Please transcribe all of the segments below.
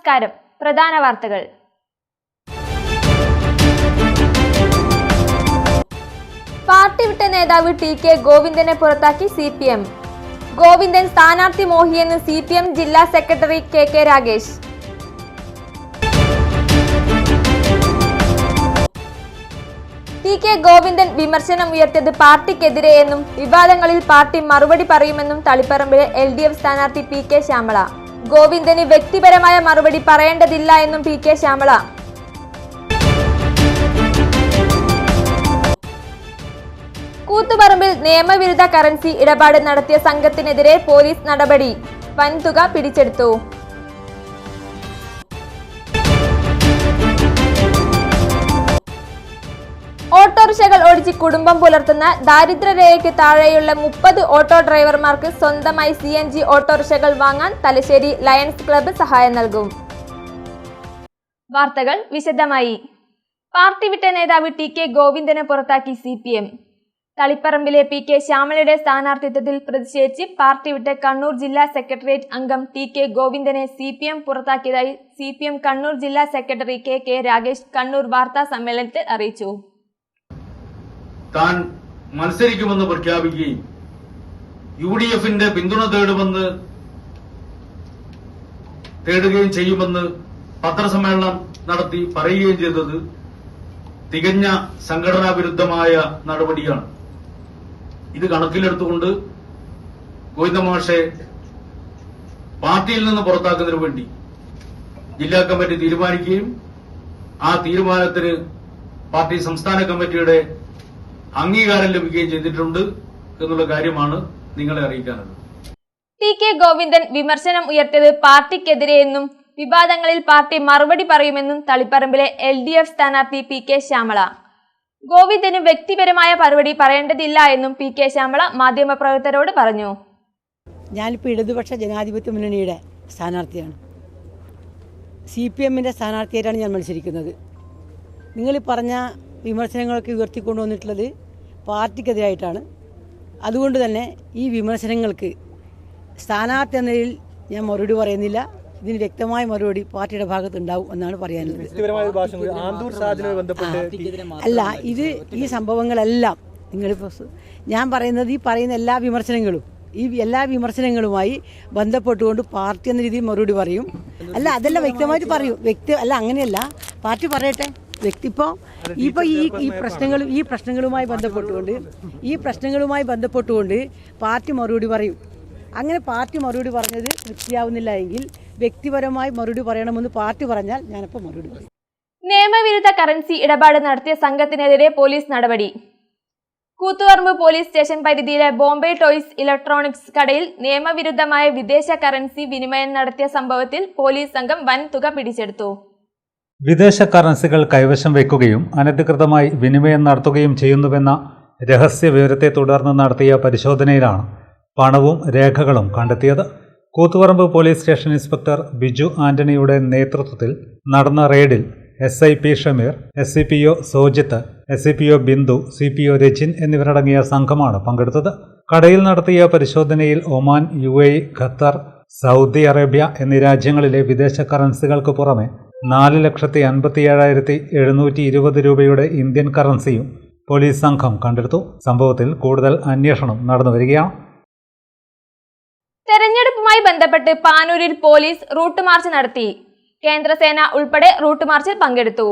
നമസ്കാരം. പ്രധാന വാർത്തകൾ. പാർട്ടി വിട്ട നേതാവ് ടി.കെ. ഗോവിന്ദനെ പുറത്താക്കി CPM. ഗോവിന്ദൻ സ്ഥാനാർത്ഥി മോഹിയെന്ന് CPM ജില്ലാ secretary K Ragesh. TK. Govindan വിമർശനം ഉയർത്തിയത് പാർട്ടിക്കെതിരെയെന്നും വിവാദങ്ങളിൽ പാർട്ടി മറുപടി പറയുമെന്നും തളിപ്പറമ്പിലെ LDF സ്ഥാനാർത്ഥി P.K. ശ്യാമള. ഗോവിന്ദന് വ്യക്തിപരമായ മറുപടി പറയേണ്ടതില്ല എന്നും P.K. ശ്യാമള. കൂത്തുപറമ്പിൽ നിയമവിരുദ്ധ കറൻസി ഇടപാട് നടത്തിയ സംഘത്തിനെതിരെ പോലീസ് നടപടി. വൻതുക പിടിച്ചെടുത്തു. ഓട്ടോറിക്ഷകൾ ഓടിച്ച് കുടുംബം പുലർത്തുന്ന ദാരിദ്ര്യരേഖയ്ക്ക് താഴെയുള്ള 30 ഓട്ടോ ഡ്രൈവർമാർക്ക് സ്വന്തമായി CNG ഓട്ടോറിക്ഷകൾ വാങ്ങാൻ തലശ്ശേരി ലയൺസ് ക്ലബ്ബ് സഹായം നൽകും. വാർത്തകൾ വിശദമായി. പാർട്ടി വിട്ട നേതാവ് ടി.കെ. ഗോവിന്ദനെ പുറത്താക്കി CPM. തളിപ്പറമ്പിലെ P.K. ശ്യാമളയുടെ സ്ഥാനാർത്ഥിത്വത്തിൽ പ്രതിഷേധിച്ച് പാർട്ടി വിട്ട് കണ്ണൂർ ജില്ലാ സെക്രട്ടേറിയറ്റ് അംഗം ടി.കെ. ഗോവിന്ദനെ CPM പുറത്താക്കിയതായി CPM കണ്ണൂർ ജില്ലാ സെക്രട്ടറി കെ രാഗേഷ് കണ്ണൂർ വാർത്താ സമ്മേളനത്തിൽ അറിയിച്ചു. താൻ മത്സരിക്കുമെന്ന് പ്രഖ്യാപിക്കുകയും UDFന്റെ പിന്തുണ തേടുകയും ചെയ്യുമെന്ന് പത്രസമ്മേളനം നടത്തി പറയുകയും ചെയ്തത് തികഞ്ഞ സംഘടനാ വിരുദ്ധമായ നടപടിയാണ്. ഇത് കണക്കിലെടുത്തുകൊണ്ട് ഗോവിന്ദ മാഷെ പാർട്ടിയിൽ നിന്ന് പുറത്താക്കുന്നതിനു വേണ്ടി ജില്ലാ കമ്മിറ്റി തീരുമാനിക്കുകയും ആ തീരുമാനത്തിന് പാർട്ടി സംസ്ഥാന കമ്മിറ്റിയുടെ അംഗീകാരം ലഭിക്കുകയും ചെയ്തിട്ടുണ്ട് എന്നുള്ള കാര്യമാണ് നിങ്ങളെ അറിയിക്കാനുള്ളത്. ടി.കെ. ഗോവിന്ദൻ വിമർശനം ഉയർത്തിയത് പാർട്ടിക്കെതിരെയെന്നും വിവാദങ്ങളിൽ പാർട്ടി മറുപടി പറയുമെന്നും തളിപ്പറമ്പിലെ LDF സ്ഥാനാർത്ഥി P.K. ശ്യാമള. ഗോവിന്ദന് വ്യക്തിപരമായ മറുപടി പറയേണ്ടതില്ല എന്നും P.K. ശ്യാമള മാധ്യമപ്രവർത്തകരോട് പറഞ്ഞു. ഞാനിപ്പോൾ ഇടതുപക്ഷ ജനാധിപത്യ മുന്നണിയുടെ സ്ഥാനാർത്ഥിയാണ്. CPMന്റെ സ്ഥാനാർത്ഥിയായിട്ടാണ് ഞാൻ മത്സരിക്കുന്നത്. നിങ്ങൾ പറഞ്ഞ വിമർശനങ്ങളൊക്കെ ഉയർത്തിക്കൊണ്ടുവന്നിട്ടുള്ളത് പാർട്ടിക്കെതിരായിട്ടാണ്. അതുകൊണ്ട് തന്നെ ഈ വിമർശനങ്ങൾക്ക് സ്ഥാനാർത്ഥി എന്ന നിലയിൽ ഞാൻ മറുപടി പറയുന്നില്ല. ഇതിന് വ്യക്തമായ മറുപടി പാർട്ടിയുടെ ഭാഗത്തുണ്ടാവും എന്നാണ് പറയാനുള്ളത്. അല്ല, ഈ സംഭവങ്ങളെല്ലാം നിങ്ങളിപ്പോൾ ഞാൻ പറയുന്നത് ഈ പറയുന്ന എല്ലാ വിമർശനങ്ങളുമായി ബന്ധപ്പെട്ടുകൊണ്ട് പാർട്ടി എന്ന രീതിയിൽ മറുപടി പറയും. അല്ല, അതെല്ലാം വ്യക്തമായിട്ട് പറയും. അല്ല, അങ്ങനെയല്ല, പാർട്ടി പറയട്ടെ. ഇപ്പോൾ ഈ പ്രശ്നങ്ങളുമായി ബന്ധപ്പെട്ടുകൊണ്ട് പാർട്ടി മറുപടി പറയും. അങ്ങനെ പാർട്ടി മറുപടി പറഞ്ഞത് തൃപ്തിയാവുന്നില്ല എങ്കിൽ വ്യക്തിപരമായി മറുപടി പറയണമെന്ന് പാർട്ടി പറഞ്ഞാൽ ഞാനപ്പോൾ മറുപടി പറയും. നിയമവിരുദ്ധ കറൻസി ഇടപാട് നടത്തിയ സംഘത്തിനെതിരെ പോലീസ് നടപടി. കൂത്തുപറമ്പ് പോലീസ് സ്റ്റേഷൻ പരിധിയിലെ ബോംബെ ടോയ്സ് ഇലക്ട്രോണിക്സ് കടയിൽ നിയമവിരുദ്ധമായ വിദേശ കറൻസി വിനിമയം നടത്തിയ സംഭവത്തിൽ പോലീസ് സംഘം വൻ തുക പിടിച്ചെടുത്തു. വിദേശ കറൻസികൾ കൈവശം വയ്ക്കുകയും അനധികൃതമായി വിനിമയം നടത്തുകയും ചെയ്യുന്നുവെന്ന രഹസ്യ വിവരത്തെ തുടർന്ന് നടത്തിയ പരിശോധനയിലാണ് പണവും രേഖകളും കണ്ടെത്തിയത്. Koothuparamba police station inspector Biju ആന്റണിയുടെ നേതൃത്വത്തിൽ നടന്ന റെയ്ഡിൽ SI P Shameer, SCPO Sojith, SCPO Bindu, CPO Rachin എന്നിവരടങ്ങിയ സംഘമാണ് പങ്കെടുത്തത്. കടയിൽ നടത്തിയ പരിശോധനയിൽ Oman, UAE, Qatar, Saudi Arabia എന്നീ രാജ്യങ്ങളിലെ വിദേശ കറൻസികൾക്ക് പുറമെ 4,57,720 രൂപയുടെ ഇന്ത്യൻ കറൻസിയും പോലീസ് സംഘം കണ്ടെടുത്തു. സംഭവത്തിൽ കൂടുതൽ അന്വേഷണം നടന്നുവരികയാണ്. തെരഞ്ഞെടുപ്പുമായി ബന്ധപ്പെട്ട് പാനൂരിൽ പോലീസ് റൂട്ട് മാർച്ച് നടത്തി. കേന്ദ്രസേന ഉൾപ്പെടെ റൂട്ട് മാർച്ചിൽ പങ്കെടുത്തു.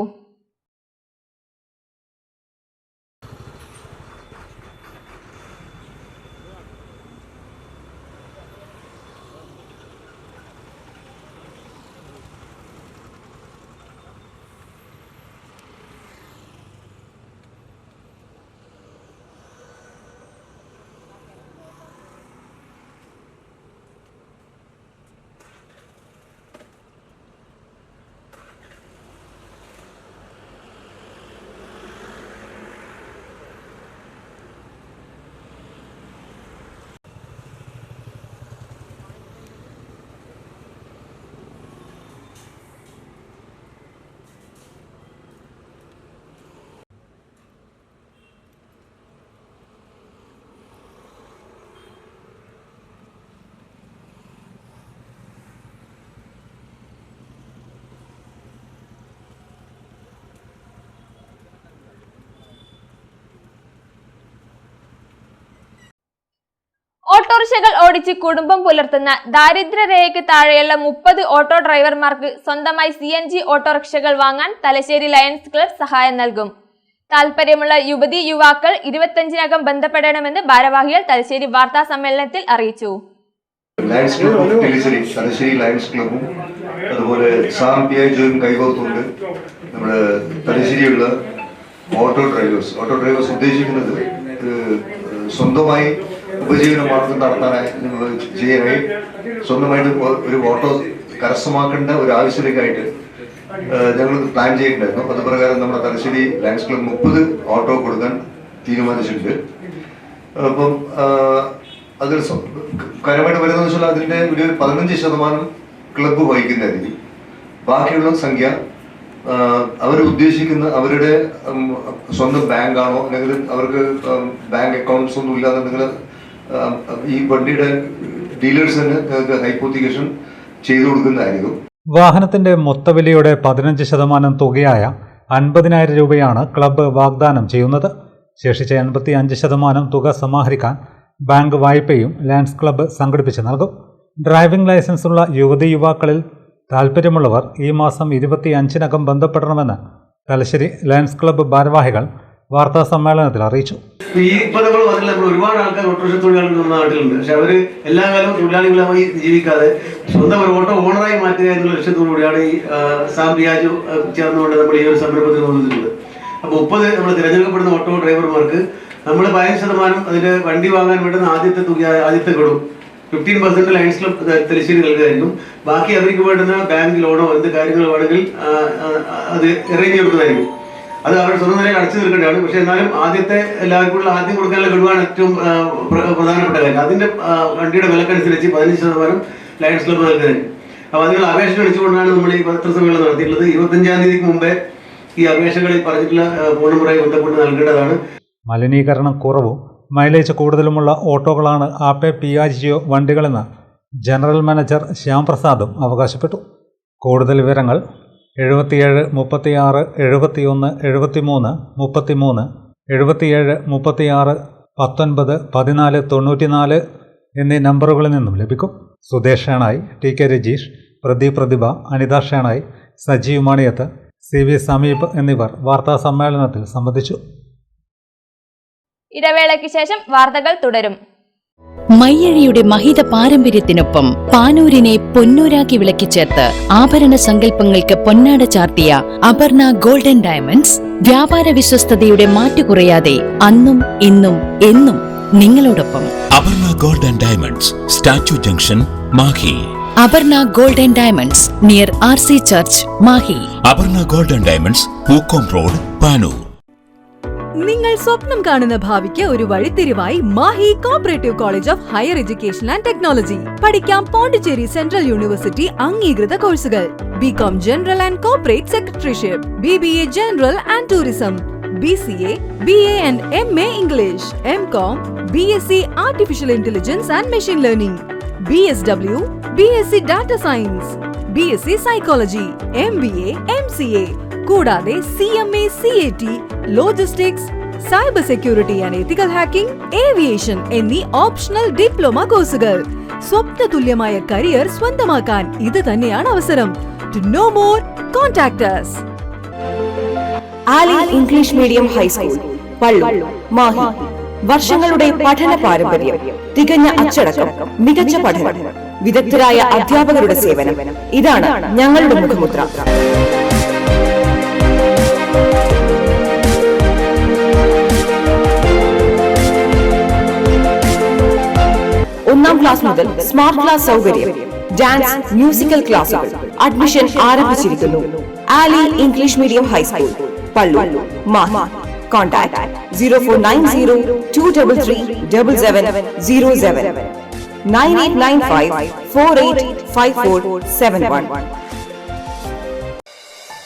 ഓട്ടോറിക്ഷകൾ ഓടിച്ച് കുടുംബം പുലർത്തുന്ന ദാരിദ്ര്യരേഖയ്ക്ക് താഴെയുള്ള 30 ഓട്ടോ ഡ്രൈവർമാർക്ക് സ്വന്തമായി CNG ഓട്ടോറിക്ഷകൾ വാങ്ങാൻ തലശ്ശേരി ലയൺസ് ക്ലബ് സഹായം നൽകും. താൽപര്യമുള്ള യുവതി യുവാക്കൾ 25-നകം ബന്ധപ്പെടണമെന്ന് ഭാരവാഹികൾ തലശ്ശേരി വാർത്താ സമ്മേളനത്തിൽ അറിയിച്ചു. ലയൺസ് ക്ലബ് തലശ്ശേരി ലയൺസ് ക്ലബും അതുപോലെ സാം പിയാജോയും കൈകോർത്തുകൊണ്ട് നമ്മുടെ തലശ്ശേരിയുള്ള ഓട്ടോ ഡ്രൈവേഴ്സ് ഉദ്ദേശിക്കുന്നത് സ്വന്തമായി ഉപജീവനമാർഗം നടത്താനായി ചെയ്യാനായി സ്വന്തമായിട്ട് ഒരു ഓട്ടോ കരസ്ഥമാക്കേണ്ട ഒരു ആവശ്യത്തിലേക്കായിട്ട് ഞങ്ങൾ പ്ലാൻ ചെയ്യുന്നുണ്ടായിരുന്നു. അതുപ്രകാരം നമ്മുടെ തലശ്ശേരി ലയൺസ് ക്ലബ് 30 ഓട്ടോ കൊടുക്കാൻ തീരുമാനിച്ചിട്ടുണ്ട്. അപ്പം അതിൽ കാര്യമായിട്ട് വരുന്നതെന്ന് വെച്ചാൽ അതിൻ്റെ ഒരു 15% ക്ലബ്ബ് വഹിക്കുന്നതായിരിക്കും. ബാക്കിയുള്ള സംഖ്യ അവർ ഉദ്ദേശിക്കുന്ന അവരുടെ സ്വന്തം ബാങ്കാണോ അല്ലെങ്കിൽ അവർക്ക് ബാങ്ക് അക്കൗണ്ട്സ് ഒന്നും ഇല്ലാന്നുണ്ടെങ്കിൽ ഈ വണ്ടിയുടെ ഡീലേഴ്സ് തന്നെ ഹൈപ്പോത്തിക്കേഷൻ ചെയ്തു കൊടുക്കുന്നതായിരിക്കും. വാഹനത്തിന്റെ മൊത്തവിലയുടെ 15% തുകയായ 50,000 രൂപയാണ് ക്ലബ്ബ് വാഗ്ദാനം ചെയ്യുന്നത്. ശേഷിച്ച 85% തുക സമാഹരിക്കാൻ ബാങ്ക് വായ്പയും ലയൺസ് ക്ലബ്ബ് സംഘടിപ്പിച്ച് നൽകും. ഡ്രൈവിംഗ് ലൈസൻസുള്ള യുവതി യുവാക്കളിൽ താൽപ്പര്യമുള്ളവർ ഈ മാസം 25-നകം ബന്ധപ്പെടണമെന്ന് തലശ്ശേരി ലയൺസ് ക്ലബ്ബ് ഭാരവാഹികൾ വാർത്താ സമ്മേളനത്തിൽ അറിയിച്ചു. ഇപ്പോൾ നമ്മൾ പറഞ്ഞില്ല, നമ്മൾ ഒരുപാട് ആൾക്കാർ ഓട്ടോറിക്ഷ തൊഴിലാളികൾ നമ്മുടെ നാട്ടിലുണ്ട്. പക്ഷെ അവർ എല്ലാ കാലവും തൊഴിലാളികളായി ജീവിക്കാതെ സ്വന്തം ഒരു ഓട്ടോ ഓണറായി മാറ്റുക എന്നുള്ള ലക്ഷ്യത്തോടുകൂടിയാണ് ഈ സാം പിയാജോ ചേർന്നുകൊണ്ട് നമ്മൾ ഈ ഒരു സംരംഭത്തിൽ കൊണ്ടുവന്നിട്ടുള്ളത്. അപ്പോൾ 30 നമ്മൾ തിരഞ്ഞെടുക്കപ്പെടുന്ന ഓട്ടോ ഡ്രൈവർമാർക്ക് നമ്മൾ 15% അതിന്റെ വണ്ടി വാങ്ങാൻ വേണ്ടുന്ന ആദ്യത്തെ ഗഡു 15% ലയൺസ് ക്ലബ് തലശ്ശേരി നൽകുന്നതായിരിക്കും. ബാക്കി അവർക്ക് വേണ്ടുന്ന ബാങ്ക് ലോണോ എന്ത് കാര്യങ്ങൾ വേണമെങ്കിൽ അത് അറേഞ്ച് കൊടുക്കുന്നതായിരിക്കും. അത് അവർ സ്വന്തം നിലയിൽ അടച്ചു തീർക്കേണ്ടതാണ്. പക്ഷെ എന്നാലും എല്ലാവർക്കും ആദ്യം കൊടുക്കാനുള്ള ഗഡുവാണ് ഏറ്റവും പ്രധാനപ്പെട്ട കാര്യം. അതിന്റെ വണ്ടിയുടെ വിലക്കനുസരിച്ച് 15% ലയൺസ് ക്ലബ് നൽകുന്നതായിരിക്കും. അപ്പോൾ അതിനുള്ള അപേക്ഷ ക്ഷണിച്ചുകൊണ്ടാണ് നമ്മൾ ഈ പത്രസമ്മേളനം നടത്തിയിട്ടുള്ളത്. 25-ാം തീയതിക്ക് മുമ്പേ ഈ അപേക്ഷകളിൽ പറഞ്ഞിട്ടുള്ള ഫോൺ നമ്പറായി ബന്ധപ്പെട്ട് നൽകേണ്ടതാണ്. മലിനീകരണം കുറവും മൈലേജ് കൂടുതലുമുള്ള ഓട്ടോകളാണ് ആപെ പിയാജിയോ വണ്ടികളെന്ന് ജനറൽ മാനേജർ ശ്യാം പ്രസാദും അവകാശപ്പെട്ടു. കൂടുതൽ വിവരങ്ങൾ 77 36 71 73 33 77 36 19 14 94 എന്നീ നമ്പറുകളിൽ നിന്നും ലഭിക്കും. സുദേശ് ഷേണായി, TK രജീഷ്, പ്രദീപ് പ്രതിഭ, അനിത ഷേണായി, സജീവ് മണിയത്ത്, CV സമീപ് എന്നിവർ വാർത്താ സമ്മേളനത്തിൽ സംബന്ധിച്ചു. ഇടവേളയ്ക്ക് ശേഷം വാർത്തകൾ തുടരും. മയ്യഴിയുടെ മഹിത പാരമ്പര്യത്തിനൊപ്പം പാനൂരിനെ പൊന്നൂരാക്കി വിളക്കിച്ചേർത്ത് ആഭരണ സങ്കല്പങ്ങൾക്ക് പൊന്നാട ചാർത്തിയ അപർണ ഗോൾഡൻ ഡയമണ്ട്സ് വ്യാപാര വിശ്വസ്തതയുടെ മാറ്റുകുറയാതെ അന്നും ഇന്നും എന്നും നിങ്ങളോടൊപ്പം. Aparna golden diamonds, statue junction, Mahe. Aparna golden diamonds near RC church, Mahe. Aparna golden diamonds, Pookkom road, Panoor. നിങ്ങൾ സ്വപ്നം കാണുന്ന ഭാവിക്ക് ഒരു വഴിത്തിരിവായി Mahe cooperative college of higher education and technology. പഠിക്കാം പോണ്ടിച്ചേരി സെൻട്രൽ യൂണിവേഴ്സിറ്റി അംഗീകൃത കോഴ്സുകൾ: BCom general and corporate secretaryship, BBA general and tourism, BCA, BA and MA English, MCom, BSc artificial intelligence and machine learning, BSW, BSc data science, BSc psychology, MBA, MCA കൂടാതെ CMA, CAT, logistics, cyber security and ethical hacking, aviation എന്നീ optional diploma കോഴ്സുകൾ. സ്വപ്നതുല്യമായ career സ്വന്തമാക്കാൻ ഇത് തന്നെയാണ് അവസരം. To know more, contact us. Aali English medium high school, Pallur, Mahe. വർഷങ്ങളുടെ പഠന പാരമ്പര്യം, തികഞ്ഞ അച്ചടക്കം, മികച്ച പഠനം, വിദഗ്ധരായ അധ്യാപകരുടെ സേവനം, ഇതാണ് ഞങ്ങളുടെ മുഖമുദ്ര. ഒന്നാം ക്ലാസ് മുതൽ സ്മാർട്ട് ക്ലാസ് സൗകര്യം, ഡാൻസ്, മ്യൂസിക്കൽ ക്ലാസുകൾ. അഡ്മിഷൻ ആരംഭിച്ചിരിക്കുന്നു. Aali English medium high school, Pallur, Mahe. Contact 0490 233 7707 9895 485471.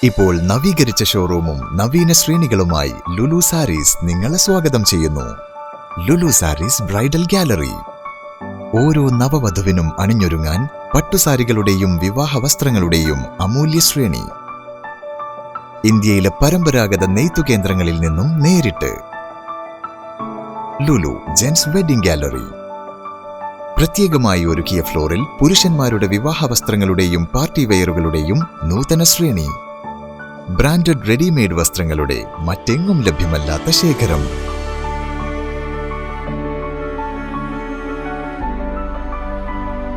ഇപ്പോൾ നവീകരിച്ച ഷോറൂമും നവീന ശ്രേണികളുമായി ലുലു സാരീസ് നിങ്ങളെ സ്വാഗതം ചെയ്യുന്നു. Lulu Sarees bridal gallery. ഓരോ നവവധുവിനും അണിഞ്ഞൊരുങ്ങാൻ പട്ടുസാരികളുടെയും വിവാഹ വസ്ത്രങ്ങളുടെയും അമൂല്യ ശ്രേണി. ഇന്ത്യയിലെ പരമ്പരാഗത നെയ്ത്തു കേന്ദ്രങ്ങളിൽ നിന്നും നേരിട്ട്. ലുലു ജെൻസ് വെഡിംഗ് ഗാലറി, പ്രത്യേകമായി ഒരുക്കിയ ഫ്ലോറിൽ പുരുഷന്മാരുടെ വിവാഹ വസ്ത്രങ്ങളുടെയും പാർട്ടി വെയറുകളുടെയും നൂതന ശ്രേണി. ബ്രാൻഡഡ് റെഡിമെയ്ഡ് വസ്ത്രങ്ങളുടെ മറ്റെങ്ങും ലഭ്യമല്ലാത്ത ശേഖരം.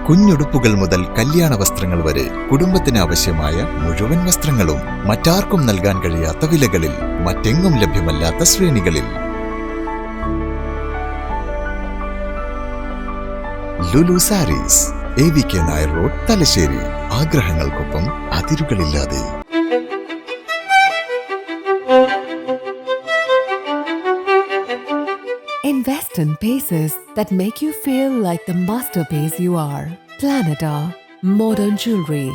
കുഞ്ഞുടുപ്പുകൾ മുതൽ കല്യാണ വസ്ത്രങ്ങൾ വരെ കുടുംബത്തിന് ആവശ്യമായ മുഴുവൻ വസ്ത്രങ്ങളും മറ്റാർക്കും നൽകാൻ കഴിയാത്ത വിലകളിൽ, മറ്റെങ്ങും ലഭ്യമല്ലാത്ത ശ്രേണികളിൽ. Lulu sarees, AVK Nair road, Thalassery. ആഗ്രഹങ്ങൾക്കൊപ്പം അതിരുകളില്ലാതെ. Invest in pieces that make you feel like the masterpiece you are. Planeta Modern Jewelry.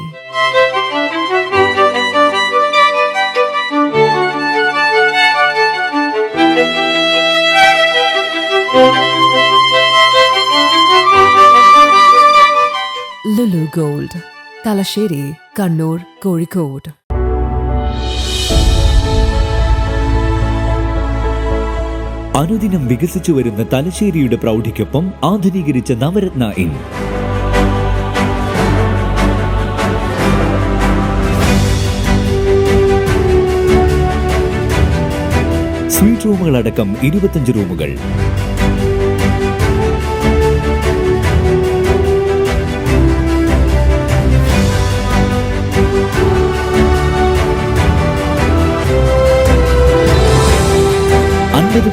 Lulu Gold, Talasheri, Kannur, Kozhikode. അനുദിനം വികസിച്ചു വരുന്ന തലശ്ശേരിയുടെ പ്രൗഢിക്കൊപ്പം ആധുനീകരിച്ച നവരത്ന ഇൻ. സ്വീറ്റ് റൂമുകളടക്കം 25 റൂമുകൾ.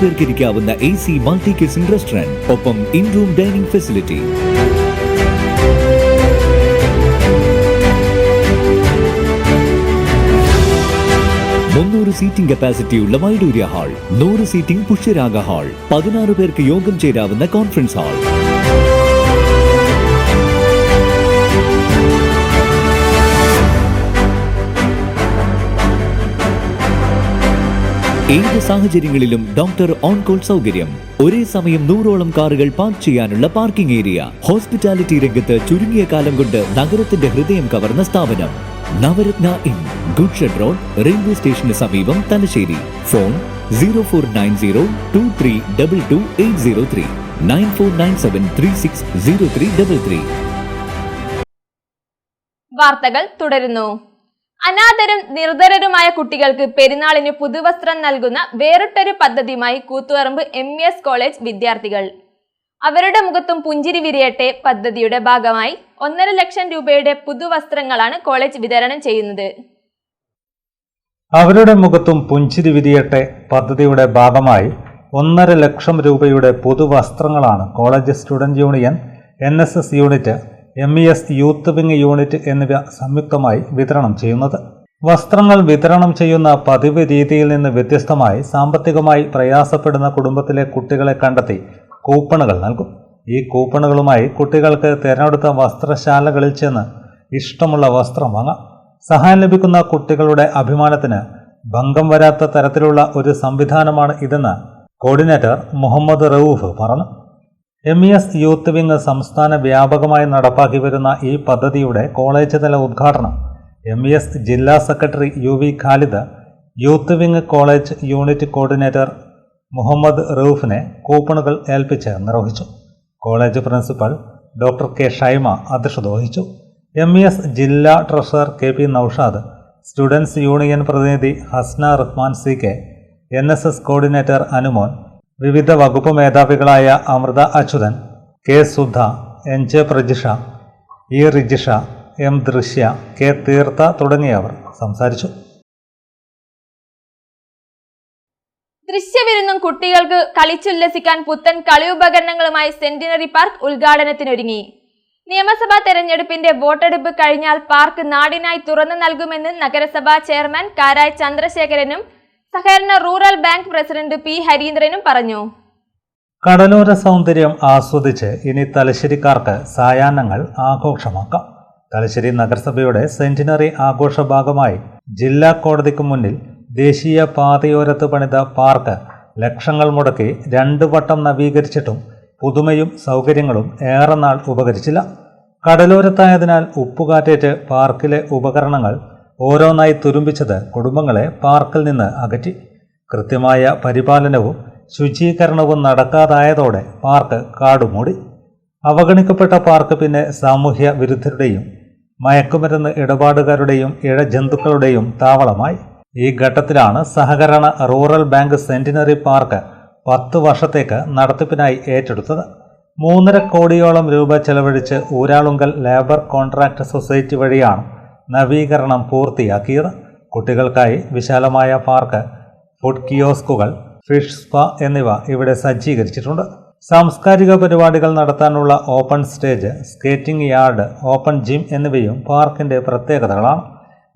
പേർക്ക് ഇരിക്കാവുന്ന AC മൾട്ടി കിച്ചൺ റെസ്റ്റോറന്റ്, ഒപ്പം in room dining facility. Seating കപ്പാസിറ്റിയുള്ള Vaidurya hall, 100 seating Pushyaraga hall, 16 പേർക്ക് യോഗം ചേരാവുന്ന കോൺഫറൻസ് ഹാൾ. ഏത് സാഹചര്യങ്ങളിലും ഡോക്ടർ ഓൺ കോൾ സൗകര്യം. ഒരേ സമയം 100ഓളം കാറുകൾ പാർക്ക് ചെയ്യാനുള്ള പാർക്കിംഗ് ഏരിയ. ഹോസ്പിറ്റാലിറ്റി രംഗത്ത് ചുരുങ്ങിയ കാലം കൊണ്ട് നഗരത്തിന്റെ ഹൃദയം കവർന്ന സ്ഥാപനം Navaratna inn, goods shed road, railway സ്റ്റേഷന് സമീപം, തലശ്ശേരി. ഫോൺ 049023228803, 9497360333. വാർത്തകൾ തുടരുന്നു. അനാഥരും നിർധരരുമായ കുട്ടികൾക്ക് പെരുന്നാളിന് പുതുവസ്ത്രം നൽകുന്ന വേറിട്ടൊരു പദ്ധതിയുമായി കൂത്തുപറമ്പ് MES കോളേജ് വിദ്യാർത്ഥികൾ. അവരുടെ മുഖത്തും പുഞ്ചിരി വിരിയട്ടെ പദ്ധതിയുടെ ഭാഗമായി 1.5 ലക്ഷം രൂപയുടെ പുതുവസ്ത്രങ്ങളാണ് കോളേജ് വിതരണം ചെയ്യുന്നത്. അവരുടെ മുഖത്തും പുഞ്ചിരി വിരിയട്ടെ പദ്ധതിയുടെ ഭാഗമായി 1.5 ലക്ഷം രൂപയുടെ പുതുവസ്ത്രങ്ങളാണ് college student union, NSS unit, MES youth wing unit എന്നിവ സംയുക്തമായി വിതരണം ചെയ്യുന്നത്. വസ്ത്രങ്ങൾ വിതരണം ചെയ്യുന്ന പതിവ് രീതിയിൽ നിന്ന് വ്യത്യസ്തമായി സാമ്പത്തികമായി പ്രയാസപ്പെടുന്ന കുടുംബത്തിലെ കുട്ടികളെ കണ്ടെത്തി കൂപ്പണുകൾ നൽകും. ഈ കൂപ്പണുകളുമായി കുട്ടികൾക്ക് തിരഞ്ഞെടുത്ത വസ്ത്രശാലകളിൽ ചെന്ന് ഇഷ്ടമുള്ള വസ്ത്രം വാങ്ങാം. സഹായം ലഭിക്കുന്ന കുട്ടികളുടെ അഭിമാനത്തിന് ഭംഗം വരാത്ത തരത്തിലുള്ള ഒരു സംവിധാനമാണ് ഇതെന്ന് കോർഡിനേറ്റർ മുഹമ്മദ് റൌഫ് പറഞ്ഞു. MES യൂത്ത് വിംഗ് സംസ്ഥാന വ്യാപകമായി നടപ്പാക്കി വരുന്ന ഈ പദ്ധതിയുടെ കോളേജ് തല ഉദ്ഘാടനം MES ജില്ലാ secretary UV Khalid, youth wing college unit coordinator Muhammad റൌഫിനെ കൂപ്പണുകൾ ഏൽപ്പിച്ച് നിർവഹിച്ചു. College principal doctor K Shaima അധ്യക്ഷത വഹിച്ചു. MES ജില്ലാ treasurer KP Noushad, students union പ്രതിനിധി Hasna Rahman CK, NSS coordinator Anumon, വിവിധ വകുപ്പ് മേധാവികളായ Amrita Achuthan, K Sudha, NJ Prajisha, E റിജിഷ, M ദൃശ്യ, K തീർത്ഥ തുടങ്ങിയവർ സംസാരിച്ചു. ദൃശ്യവിരുന്നും കുട്ടികൾക്ക് കളിച്ചുല്ലസിക്കാൻ പുത്തൻ കളി ഉപകരണങ്ങളുമായി സെന്റിനറി പാർക്ക് ഉദ്ഘാടനത്തിനൊരുങ്ങി. നിയമസഭാ തെരഞ്ഞെടുപ്പിന്റെ വോട്ടെടുപ്പ് കഴിഞ്ഞാൽ പാർക്ക് നാടിനായി തുറന്നു നൽകുമെന്ന് നഗരസഭാ ചെയർമാൻ കാരായ് ചന്ദ്രശേഖരനും സഹകരണ റൂറൽ ബാങ്ക് പ്രസിഡന്റ് P ഹരീന്ദ്രനും പറഞ്ഞു. കടലോര സൗന്ദര്യം ആസ്വദിച്ച് ഇനി തലശ്ശേരിക്കാർക്ക് സായാഹ്നങ്ങൾ ആഘോഷമാക്കാം. തലശ്ശേരി നഗരസഭയുടെ സെന്റിനറി ആഘോഷ ഭാഗമായി ജില്ലാ കോടതിക്ക് മുന്നിൽ ദേശീയ പാതയോരത്ത് പണിത പാർക്ക് ലക്ഷങ്ങൾ മുടക്കി 2 വട്ടം നവീകരിച്ചിട്ടും പുതുമയും സൗകര്യങ്ങളും ഏറെ നാൾ ഉപകരിച്ചില്ല. കടലോരത്തായതിനാൽ ഉപ്പുകാറ്റേറ്റ് പാർക്കിലെ ഉപകരണങ്ങൾ ഓരോന്നായി തുരുമ്പിച്ചത് കുടുംബങ്ങളെ പാർക്കിൽ നിന്ന് അകറ്റി. കൃത്യമായ പരിപാലനവും ശുചീകരണവും നടക്കാതായതോടെ പാർക്ക് കാടുമൂടി. അവഗണിക്കപ്പെട്ട പാർക്ക് പിന്നെ സാമൂഹ്യ വിരുദ്ധരുടെയും മയക്കുമരുന്ന് ഇടപാടുകാരുടെയും ഇഴജന്തുക്കളുടെയും താവളമായി. ഈ ഘട്ടത്തിലാണ് സഹകരണ റൂറൽ ബാങ്ക് സെന്റിനറി പാർക്ക് 10 വർഷത്തേക്ക് നടത്തിപ്പിനായി ഏറ്റെടുത്തത്. 3.5 കോടിയോളം രൂപ ചെലവഴിച്ച് ഊരാളുങ്കൽ ലേബർ കോൺട്രാക്ട് സൊസൈറ്റി വഴിയാണ് നവീകരണം പൂർത്തിയാക്കിയത്. കുട്ടികൾക്കായി വിശാലമായ പാർക്ക്, ഫുഡ് കിയോസ്കുകൾ, ഫിഷ് സ്പാ എന്നിവ ഇവിടെ സജ്ജീകരിച്ചിട്ടുണ്ട്. സാംസ്കാരിക പരിപാടികൾ നടത്താനുള്ള open stage, skating yard, open gym എന്നിവയും പാർക്കിന്റെ പ്രത്യേകതകളാണ്.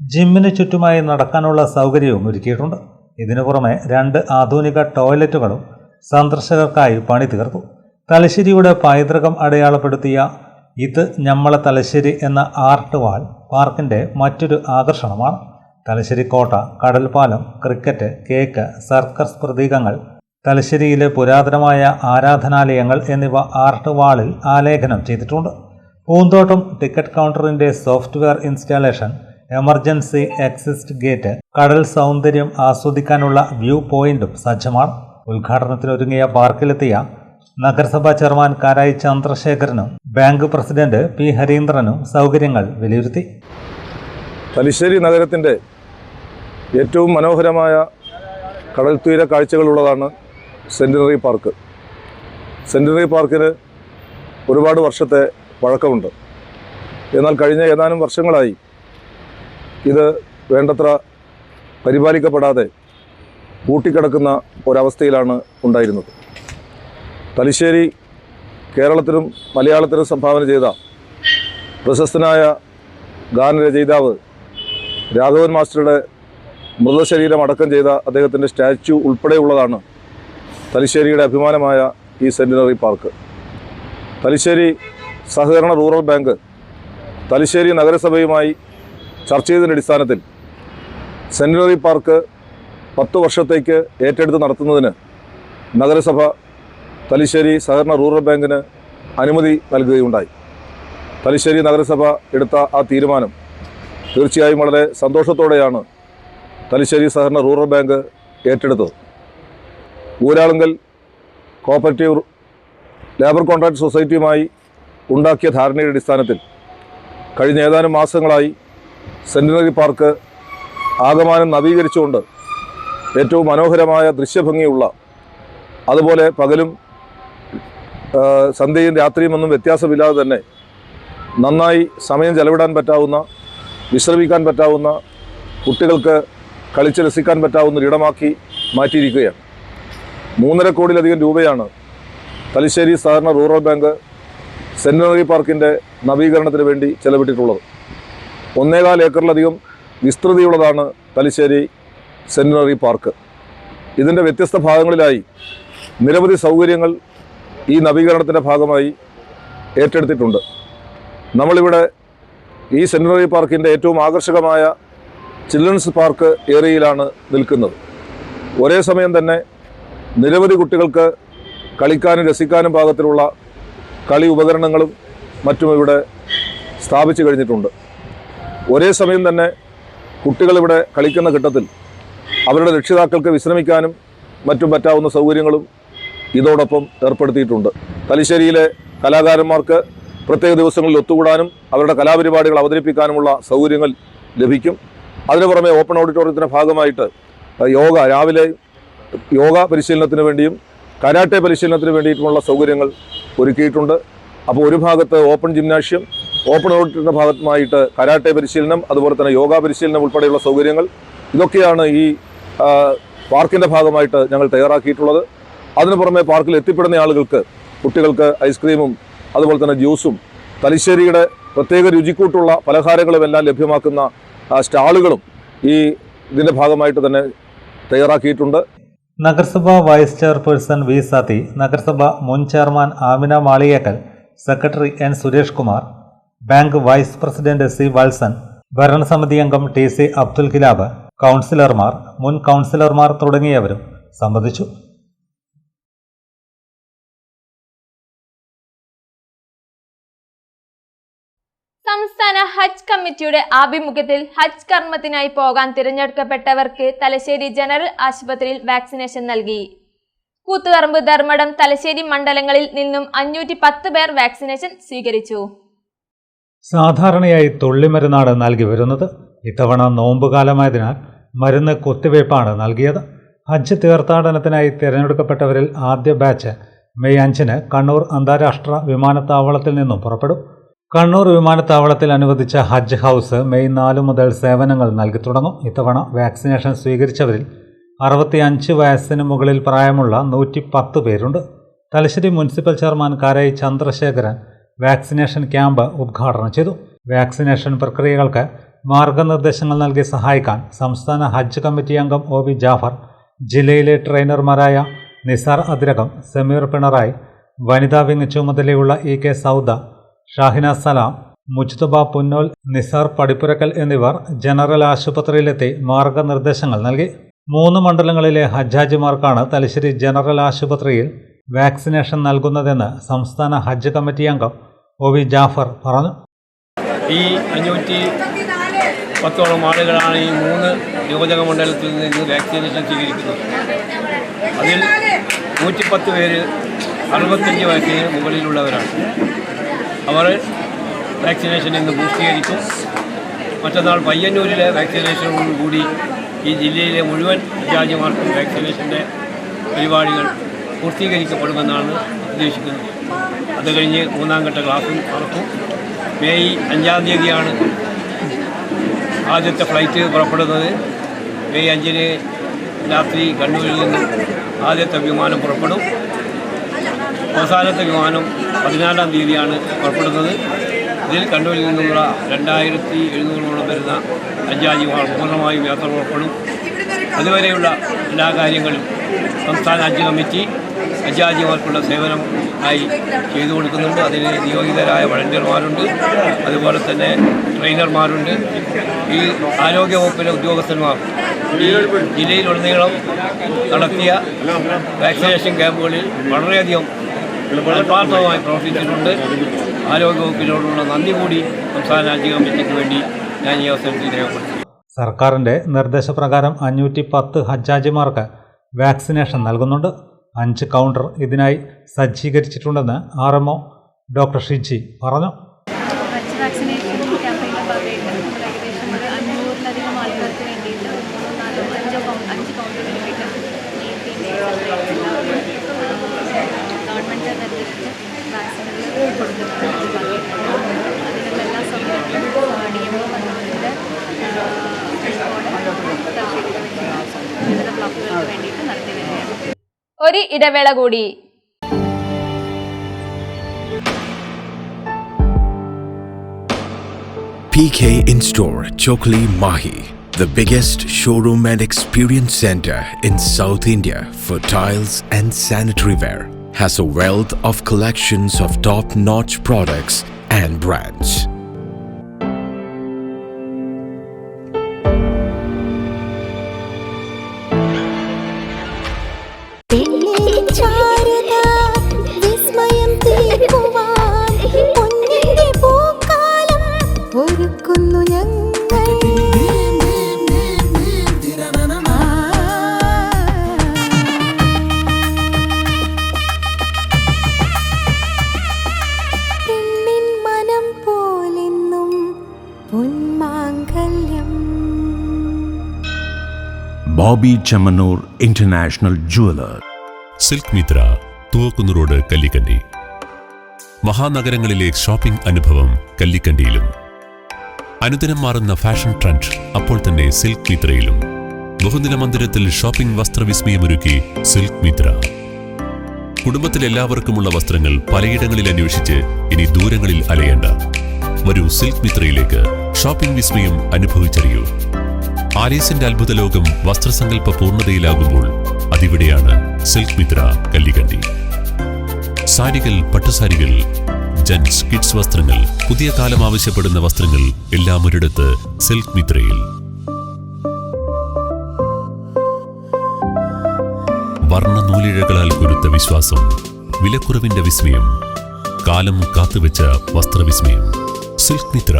ജിമ്മിന് ചുറ്റുമായി നടക്കാനുള്ള സൗകര്യവും ഒരുക്കിയിട്ടുണ്ട്. ഇതിനു പുറമെ 2 ആധുനിക ടോയ്ലറ്റുകളും സന്ദർശകർക്കായി പണി തീർത്തു. തലശ്ശേരിയുടെ പൈതൃകം അടയാളപ്പെടുത്തിയ ഇത് ഞമ്മളെ തലശ്ശേരി എന്ന ആർട്ട് വാൾ പാർക്കിന്റെ മറ്റൊരു ആകർഷണമാണ്. തലശ്ശേരി കോട്ട, കടൽപ്പാലം, ക്രിക്കറ്റ്, കേക്ക്, സർക്കസ് പ്രതീകങ്ങൾ, തലശ്ശേരിയിലെ പുരാതനമായ ആരാധനാലയങ്ങൾ എന്നിവ ആർട്ട് വാളിൽ ആലേഖനം ചെയ്തിട്ടുണ്ട്. പൂന്തോട്ടം, ടിക്കറ്റ് കൗണ്ടറിന്റെ software installation, emergency exit gate, കടൽ സൗന്ദര്യം ആസ്വദിക്കാനുള്ള വ്യൂ പോയിന്റും സജ്ജമാണ്. ഉദ്ഘാടനത്തിനൊരുങ്ങിയ പാർക്കിലെത്തിയ നഗരസഭാ ചെയർമാൻ കാരായി ചന്ദ്രശേഖരനും ബാങ്ക് പ്രസിഡന്റ് പി ഹരീന്ദ്രനും സൗകര്യങ്ങൾ വിലയിരുത്തി. തലശ്ശേരി നഗരത്തിൻ്റെ ഏറ്റവും മനോഹരമായ കടൽത്തീര കാഴ്ചകളുള്ളതാണ് സെന്റിനറി പാർക്ക്. സെന്റിനറി പാർക്കിന് ഒരുപാട് വർഷത്തെ പഴക്കമുണ്ട്. എന്നാൽ കഴിഞ്ഞ ഏതാനും വർഷങ്ങളായി ഇത് വേണ്ടത്ര പരിപാലിക്കപ്പെടാതെ പൂട്ടിക്കിടക്കുന്ന ഒരവസ്ഥയിലാണ് ഉണ്ടായിരുന്നത്. തലശ്ശേരി കേരളത്തിനും മലയാളത്തിനും സംഭാവന ചെയ്ത പ്രശസ്തനായ ഗാനരചയിതാവ് രാഘവൻ മാസ്റ്ററുടെ മൃതശരീരം അടക്കം ചെയ്ത അദ്ദേഹത്തിൻ്റെ സ്റ്റാച്യു ഉൾപ്പെടെയുള്ളതാണ് തലശ്ശേരിയുടെ അഭിമാനമായ ഈ സെന്റിനറി പാർക്ക്. തലശ്ശേരി സഹകരണ റൂറൽ ബാങ്ക് തലശ്ശേരി നഗരസഭയുമായി ചർച്ച ചെയ്തതിൻ്റെ അടിസ്ഥാനത്തിൽ സെന്റിനറി പാർക്ക് 10 വർഷത്തേക്ക് ഏറ്റെടുത്ത് നടത്തുന്നതിന് നഗരസഭ തലശ്ശേരി സഹകരണ റൂറൽ ബാങ്കിന് അനുമതി നൽകുകയുണ്ടായി. തലശ്ശേരി നഗരസഭ എടുത്ത ആ തീരുമാനം തീർച്ചയായും വളരെ സന്തോഷത്തോടെയാണ് തലശ്ശേരി സഹകരണ റൂറൽ ബാങ്ക് ഏറ്റെടുത്തത്. ഊരാളുങ്കൽ കോപ്പറേറ്റീവ് ലേബർ കോൺട്രാക്ട് സൊസൈറ്റിയുമായി ഉണ്ടാക്കിയ ധാരണയുടെ അടിസ്ഥാനത്തിൽ കഴിഞ്ഞ ഏതാനും മാസങ്ങളായി സെന്റിനറി പാർക്ക് ആകമാനം നവീകരിച്ചുകൊണ്ട് ഏറ്റവും മനോഹരമായ ദൃശ്യഭംഗിയുള്ള, അതുപോലെ പകലും സന്ധ്യയും രാത്രിയുമൊന്നും വ്യത്യാസമില്ലാതെ തന്നെ നന്നായി സമയം ചെലവിടാൻ പറ്റാവുന്ന, വിശ്രമിക്കാൻ പറ്റാവുന്ന, കുട്ടികൾക്ക് കളിച്ച് രസിക്കാൻ പറ്റാവുന്ന ഒരിടമാക്കി മാറ്റിയിരിക്കുകയാണ്. 3.5 കോടിയിലധികം രൂപയാണ് തലശ്ശേരി സഹകരണ റൂറൽ ബാങ്ക് സെന്റിനറി പാർക്കിൻ്റെ നവീകരണത്തിന് വേണ്ടി ചെലവിട്ടിട്ടുള്ളത്. 1.25 ഏക്കറിലധികം വിസ്തൃതിയുള്ളതാണ് തലശ്ശേരി സെന്റിനറി പാർക്ക്. ഇതിൻ്റെ വ്യത്യസ്ത ഭാഗങ്ങളിലായി നിരവധി സൗകര്യങ്ങൾ ഈ നവീകരണത്തിൻ്റെ ഭാഗമായി ഏറ്റെടുത്തിട്ടുണ്ട്. നമ്മളിവിടെ ഈ സെന്റിനറി പാർക്കിൻ്റെ ഏറ്റവും ആകർഷകമായ ചിൽഡ്രൻസ് പാർക്ക് ഏരിയയിലാണ് നിൽക്കുന്നത്. ഒരേ സമയം തന്നെ നിരവധി കുട്ടികൾക്ക് കളിക്കാനും രസിക്കാനും പാകത്തിലുള്ള കളി ഉപകരണങ്ങളും മറ്റും ഇവിടെ സ്ഥാപിച്ചു കഴിഞ്ഞിട്ടുണ്ട്. ഒരേ സമയം തന്നെ കുട്ടികളിവിടെ കളിക്കുന്ന ഘട്ടത്തിൽ അവരുടെ രക്ഷിതാക്കൾക്ക് വിശ്രമിക്കാനും മറ്റും പറ്റാവുന്ന സൗകര്യങ്ങളും ഇതോടൊപ്പം ഏർപ്പെടുത്തിയിട്ടുണ്ട്. തലശ്ശേരിയിലെ കലാകാരന്മാർക്ക് പ്രത്യേക ദിവസങ്ങളിൽ ഒത്തുകൂടാനും അവരുടെ കലാപരിപാടികൾ അവതരിപ്പിക്കാനുമുള്ള സൗകര്യങ്ങൾ ലഭിക്കും. അതിനു പുറമെ ഓപ്പൺ ഓഡിറ്റോറിയത്തിൻ്റെ ഭാഗമായിട്ട് രാവിലെ യോഗ പരിശീലനത്തിന് വേണ്ടിയും കരാട്ടെ പരിശീലനത്തിന് വേണ്ടിയിട്ടുമുള്ള സൗകര്യങ്ങൾ ഒരുക്കിയിട്ടുണ്ട്. അപ്പോൾ ഒരു ഭാഗത്ത് ഓപ്പൺ ജിംനാഷ്യം, ഓപ്പൺ ഓഡിറ്റോറിയത്തിൻ്റെ ഭാഗമായിട്ട് കരാട്ടെ പരിശീലനം, അതുപോലെ തന്നെ യോഗ പരിശീലനം ഉൾപ്പെടെയുള്ള സൗകര്യങ്ങൾ, ഇതൊക്കെയാണ് ഈ പാർക്കിൻ്റെ ഭാഗമായിട്ട് ഞങ്ങൾ തയ്യാറാക്കിയിട്ടുള്ളത്. അതിനു പുറമെ പാർക്കിൽ എത്തിപ്പെടുന്ന ആളുകൾക്ക്, കുട്ടികൾക്ക് ഐസ്ക്രീമും അതുപോലെ തന്നെ ജ്യൂസും തലശ്ശേരിയുടെ പ്രത്യേക രുചിക്കൂട്ടുള്ള പലഹാരങ്ങളും എല്ലാം ലഭ്യമാക്കുന്ന സ്റ്റാളുകളും ഇതിൻ്റെ ഭാഗമായിട്ട് തന്നെ തയ്യാറാക്കിയിട്ടുണ്ട്. നഗരസഭാ വൈസ് ചെയർപേഴ്സൺ വി സതി, നഗരസഭ മുൻ chairman Amina Maliyekkal, secretary N Suresh Kumar, bank vice president C Valsan, ഭരണസമിതി അംഗം ടി സി അബ്ദുൽ ഖിലാബ്, കൗൺസിലർമാർ, മുൻ കൗൺസിലർമാർ തുടങ്ങിയവരും സംബന്ധിച്ചു. സംസ്ഥാന ഹജ്ജ് കമ്മിറ്റിയുടെ ആഭിമുഖ്യത്തിൽ ഹജ്ജ് കർമ്മത്തിനായി പോകാൻ തിരഞ്ഞെടുക്കപ്പെട്ടവർക്ക് തലശ്ശേരി ജനറൽ ആശുപത്രിയിൽ വാക്സിനേഷൻ നൽകി. കൂത്തുപറമ്പ്, ധർമ്മടം, തലശ്ശേരി മണ്ഡലങ്ങളിൽ നിന്നും 510 പേർ വാക്സിനേഷൻ സ്വീകരിച്ചു. സാധാരണയായി തുള്ളിമരുന്നാണ് നൽകി വരുന്നത്. ഇത്തവണ നോമ്പുകാലമായതിനാൽ മരുന്ന് കുത്തിവയ്പ്പാണ് നൽകിയത്. ഹജ്ജ് തീർത്ഥാടനത്തിനായി തിരഞ്ഞെടുക്കപ്പെട്ടവരിൽ ആദ്യ ബാച്ച് മെയ് 5-ന് കണ്ണൂർ അന്താരാഷ്ട്ര വിമാനത്താവളത്തിൽ നിന്നും പുറപ്പെടും. കണ്ണൂർ വിമാനത്താവളത്തിൽ അനുവദിച്ച ഹജ്ജ് ഹൗസ് മെയ് 4 മുതൽ സേവനങ്ങൾ നൽകി തുടങ്ങും. ഇത്തവണ വാക്സിനേഷൻ സ്വീകരിച്ചവരിൽ 65 വയസ്സിന് മുകളിൽ പ്രായമുള്ള 110 പേരുണ്ട്. Thalassery municipal chairman Karai Chandrasekharan vaccination camp ഉദ്ഘാടനം ചെയ്തു. വാക്സിനേഷൻ പ്രക്രിയകൾക്ക് മാർഗനിർദ്ദേശങ്ങൾ നൽകി സഹായിക്കാൻ സംസ്ഥാന ഹജ്ജ് കമ്മിറ്റി അംഗം OV ജാഫർ, ജില്ലയിലെ ട്രെയിനർമാരായ നിസാർ അതിരകം, സമീർ പിണറായി, വനിതാ വിങ് ചുമതലയുള്ള EK സൗദ, ഷാഹിന സലാം, മുജ്തബ പുന്നോൽ, നിസാർ പടിപ്പുരക്കൽ എന്നിവർ ജനറൽ ആശുപത്രിയിലെത്തി മാർഗനിർദ്ദേശങ്ങൾ നൽകി. 3 മണ്ഡലങ്ങളിലെ ഹജ്ജാജിമാർക്കാണ് തലശ്ശേരി ജനറൽ ആശുപത്രിയിൽ വാക്സിനേഷൻ നൽകുന്നതെന്ന് സംസ്ഥാന ഹജ്ജ് കമ്മിറ്റി അംഗം OV ജാഫർ പറഞ്ഞു. ഈ 510ഓളം ആളുകളാണ് ഈ 3 നിയോജക മണ്ഡലത്തിൽ നിന്ന് വാക്സിനേഷൻ സ്വീകരിക്കുന്നത്. അതിൽ 110 പേര് 65 വയസ്സിന് മുകളിലുള്ളവരാണ്. അവർ വാക്സിനേഷൻ ഇന്ന് പൂർത്തീകരിക്കും. മറ്റന്നാൾ പയ്യന്നൂരിലെ വാക്സിനേഷനോടുകൂടി ഈ ജില്ലയിലെ മുഴുവൻ രാജ്യമാർക്കും വാക്സിനേഷൻ്റെ പരിപാടികൾ പൂർത്തീകരിക്കപ്പെടുമെന്നാണ് ഉദ്ദേശിക്കുന്നത്. അത് കഴിഞ്ഞ് 3ാം ഘട്ട ക്ലാസ്സും നടക്കും. മെയ് 5-ാം തീയതിയാണ് ആദ്യത്തെ ഫ്ലൈറ്റ് പുറപ്പെടുന്നത്. മെയ് 5-ന് രാത്രി കണ്ണൂരിൽ നിന്നും ആദ്യത്തെ വിമാനം പുറപ്പെടും. അവസാനത്തെ വിമാനം 14-ാം തീയതിയാണ് പുറപ്പെടുന്നത്. ഇതിൽ കണ്ണൂരിൽ നിന്നുള്ള 2700ഓളം വരുന്ന ഹജ്ജാജിമാർ പൂർണ്ണമായും യാത്ര പുറപ്പെടും. അതുവരെയുള്ള എല്ലാ കാര്യങ്ങളും സംസ്ഥാന ഹജ്ജ് കമ്മിറ്റി ഹജ്ജാജിമാർക്കുള്ള സേവനം ആയി ചെയ്തു കൊടുക്കുന്നുണ്ട്. അതിന് നിയോഗിതരായ വളണ്ടിയർമാരുണ്ട്, അതുപോലെ തന്നെ ട്രെയിനർമാരുണ്ട്. ഈ ആരോഗ്യവകുപ്പിലെ ഉദ്യോഗസ്ഥന്മാർ ഈ ജില്ലയിലുടനീളം നടത്തിയ വാക്സിനേഷൻ ക്യാമ്പുകളിൽ വളരെയധികം ആത്മാർത്ഥമായി പ്രവർത്തിച്ചിട്ടുണ്ട്. ആരോഗ്യവകുപ്പിനോടുള്ള നന്ദി കൂടി സംസ്ഥാന ഹജ്ജ് കമ്മിറ്റിക്ക് വേണ്ടി ഞാൻ ഈ അവസരത്തിൽ രേഖപ്പെടുത്തി. സർക്കാരിൻ്റെ നിർദ്ദേശപ്രകാരം 510 ഹജ്ജാജിമാർക്ക് വാക്സിനേഷൻ നൽകുന്നുണ്ട്. 5 കൗണ്ടർ ഇതിനായി സജ്ജീകരിച്ചിട്ടുണ്ടെന്ന് RMO ഡോക്ടർ ഷിജി പറഞ്ഞു. ഹജ്ജ് വാക്സിനേഷൻ ക്യാമ്പയിൻ്റെ ഭാഗമായിട്ട് നമ്മൾ ഏകദേശം ഒരു 500-ലധികം ആൾക്കാർക്ക് വേണ്ടിയിട്ട് 5 കൗണ്ടറുകളിലായിട്ട് ഈ ഗവൺമെൻറ് നിർദ്ദേശിച്ച് വാക്സിനുകൾ കൊടുക്കുന്നുണ്ട്. അതിനുള്ള എല്ലാ സൗകര്യങ്ങളും DMO വന്നതിൻ്റെ വിവിധ ബ്ലോക്കുകൾക്ക് വേണ്ടിയിട്ട് നടത്തി വരികയാണ്. ഒരു ഇടവേള കൂടി. PK In-Store Chokli Mahi, the biggest showroom and experience center in South India for tiles and sanitary ware, has a wealth of collections of top-notch products and brands. Boby Chemmanur international jeweller. Silk Mitra, Thuvakkunnu road, Kallikkandi. മഹാനഗരങ്ങളിലെ shopping അനുഭവം കല്ലിക്കണ്ടിയിലും. അനുദിനം മാറുന്ന fashion trend അപ്പോൾ തന്നെ silk മിത്രയിലും. ബഹുനില മന്ദിരത്തിൽ shopping വസ്ത്രവിസ്മയമൊരുക്കി silk Mitra. കുടുംബത്തിലെല്ലാവർക്കുമുള്ള വസ്ത്രങ്ങൾ പലയിടങ്ങളിൽ അന്വേഷിച്ച് ഇനി ദൂരങ്ങളിൽ അലയേണ്ട. വരൂ സിൽക്ക് മിത്രയിലേക്ക്. ഷോപ്പിംഗ് വിസ്മയം അനുഭവിച്ചറിയൂ. ആലീസിന്റെ അത്ഭുത ലോകം വസ്ത്രസങ്കല്പ പൂർണ്ണതയിലാകുമ്പോൾ അതിവിടെയാണ് സിൽക്ക് മിത്ര, കല്ലിക്കണ്ടി. സാരികൾ, പട്ടുസാരികൾ, ജെന്റ്സ്, കിഡ്സ് വസ്ത്രങ്ങൾ, പുതിയ കാലം ആവശ്യപ്പെടുന്ന വസ്ത്രങ്ങൾ എല്ലാം ഒരിടത്ത് സിൽക്ക് മിത്രയിൽ. വർണ്ണ നൂലിഴകളാൽ കുരുത്ത വിശ്വാസം, വിലക്കുറവിന്റെ വിസ്മയം, കാലം കാത്തുവെച്ച വസ്ത്രവിസ്മയം. Silk Mitra,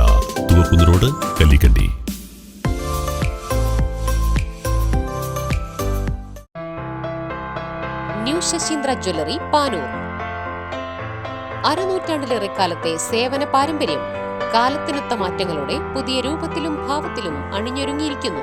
Thuvakkunnu road, Kallikkandi. New Sasheendra jewellery Panoor. അരനൂറ്റാണ്ടിലേറെ കാലത്തെ സേവന പാരമ്പര്യം കാലത്തിനൊത്ത മാറ്റങ്ങളോടെ പുതിയ രൂപത്തിലും ഭാവത്തിലും അണിഞ്ഞൊരുങ്ങിയിരിക്കുന്നു.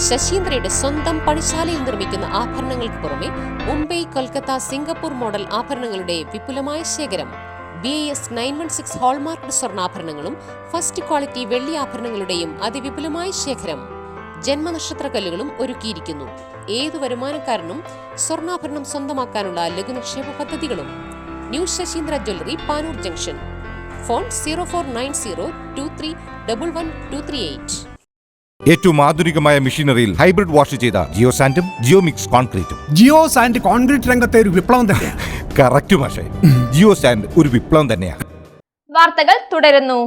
ശശീന്ദ്രയുടെ സ്വന്തം പണിശാലയിൽ നിർമ്മിക്കുന്ന ആഭരണങ്ങൾക്ക് പുറമെ മുംബൈ, കൊൽക്കത്ത, സിംഗപ്പൂർ മോഡൽ ആഭരണങ്ങളുടെ വിപുലമായ ശേഖരം. BIS 916 ഹോൾമാർക്ക്ഡ് സ്വർണ്ണാഭരണങ്ങളും ഫസ്റ്റ് ക്വാളിറ്റി വെള്ളി ആഭരണങ്ങളുടെയും അതിവിപുലമായ ശേഖരം. ജന്മനക്ഷത്രക്കല്ലുകളും ഒരുക്കിയിരിക്കുന്നു. ഏതു വരുമാനക്കാരനും സ്വർണ്ണാഭരണം സ്വന്തമാക്കാനുള്ള ലഘുനിക്ഷേപ പദ്ധതികളും. New Sasheendra jewellery Panoor junction. Phone 049023112238. ഏറ്റവും ആധുനികമായ മെഷീനറിയിൽ ഹൈബ്രിഡ് വാഷ് ചെയ്ത ജിയോ സാൻഡും ജിയോ മിക്സ് കോൺക്രീറ്റും. ജിയോ സാൻഡ് കോൺക്രീറ്റ് രംഗത്തെ ഒരു വിപ്ലവം തന്നെയാണ്. കറക്റ്റ് മാഷേ, ജിയോ സാൻഡ് ഒരു വിപ്ലവം തന്നെയാണ്. വാർത്തകൾ തുടരുന്നു.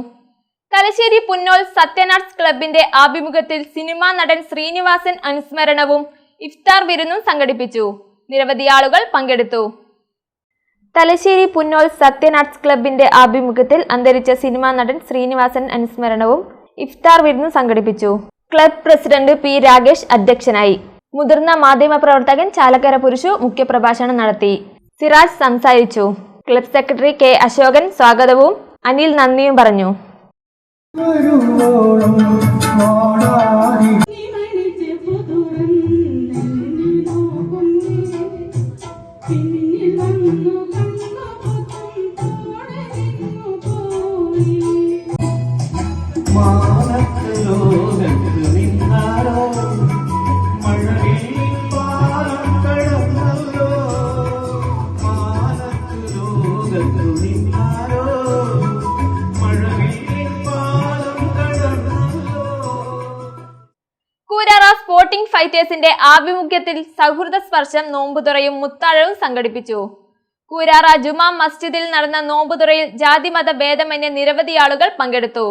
തലശ്ശേരി പുന്നോൾ സത്യൻ ആർട്സ് ക്ലബിന്റെ ആഭിമുഖ്യത്തിൽ സിനിമാ നടൻ ശ്രീനിവാസൻ അനുസ്മരണവും ഇഫ്താർ വിരുന്നും സംഘടിപ്പിച്ചു. നിരവധി ആളുകൾ പങ്കെടുത്തു. തലശ്ശേരി പുന്നോൾ സത്യൻ ആർട്സ് ക്ലബിന്റെ ആഭിമുഖ്യത്തിൽ അന്തരിച്ച സിനിമാ നടൻ ശ്രീനിവാസൻ അനുസ്മരണവും ഇഫ്താർ വിരുന്നും സംഘടിപ്പിച്ചു. Club president P. രാകേഷ് അധ്യക്ഷനായി. മുതിർന്ന മാധ്യമപ്രവർത്തകൻ ചാലക്കര പുരുഷു മുഖ്യപ്രഭാഷണം നടത്തി. സിറാജ് സംസാരിച്ചു. Club secretary K. അശോകൻ സ്വാഗതവും അനിൽ നന്ദിയും പറഞ്ഞു. കൂരാറ സ്പോർട്ടിംഗ് ഫൈറ്റേഴ്സിന്റെ ആഭിമുഖ്യത്തിൽ സൗഹൃദ സ്പർശം നോമ്പുതുറയും മുത്താഴവും സംഘടിപ്പിച്ചു. കൂരാറ ജുമാ മസ്ജിദിൽ നടന്ന നോമ്പുതുറയിൽ ജാതിമത ഭേദമന്യേ നിരവധി ആളുകൾ പങ്കെടുത്തു.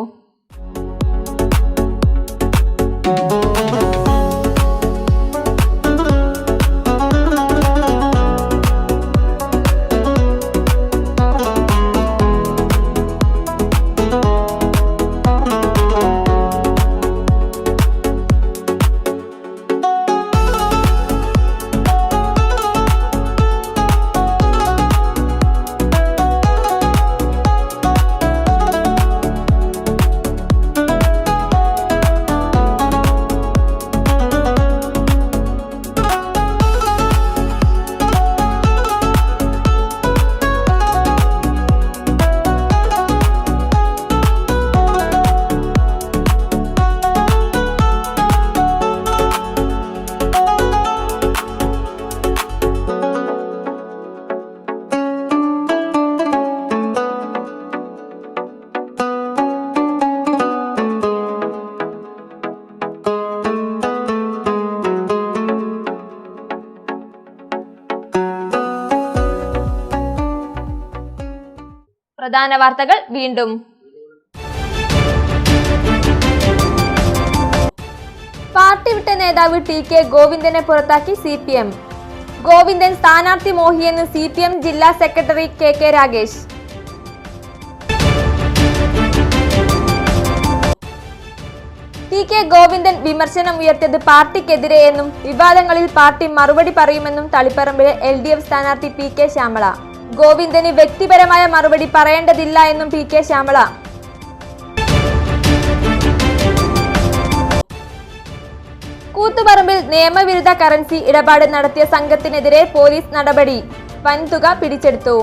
പ്രധാന വാർത്തകൾ വീണ്ടും. പാർട്ടി വിട്ട നേതാവ് TK ഗോവിന്ദനെ പുറത്താക്കി CPM. ഗോവിന്ദൻ സ്ഥാനാർത്ഥി മോഹിയെന്ന് CPM ജില്ലാ secretary KK Ragesh. TK Govindan വിമർശനം ഉയർത്തിയത് പാർട്ടിക്കെതിരെയെന്നും വിവാദങ്ങളിൽ പാർട്ടി മറുപടി പറയുമെന്നും തളിപ്പറമ്പിലെ LDF സ്ഥാനാർത്ഥി PK ശ്യാമള. ഗോവിന്ദന് വ്യക്തിപരമായ മറുപടി പറയേണ്ടതില്ല എന്നും PK ശ്യാമള. കൂത്തുപറമ്പിൽ നിയമവിരുദ്ധ കറൻസി ഇടപാട് നടത്തിയ സംഘത്തിനെതിരെ പോലീസ് നടപടി. വൻതുക പിടിച്ചെടുത്തു.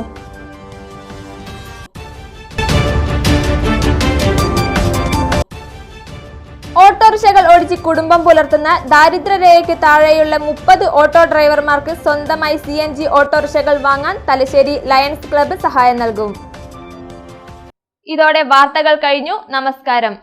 ഓട്ടോറിക്ഷകൾ ഓടിച്ച് കുടുംബം പുലർത്തുന്ന ദാരിദ്ര്യരേഖയ്ക്ക് താഴെയുള്ള 30 ഓട്ടോ ഡ്രൈവർമാർക്ക് സ്വന്തമായി CNG ഓട്ടോറിക്ഷകൾ വാങ്ങാൻ തലശ്ശേരി ലയൺസ് ക്ലബ്ബ് സഹായം നൽകും. ഇതോടെ വാർത്തകൾ കഴിഞ്ഞു. നമസ്കാരം.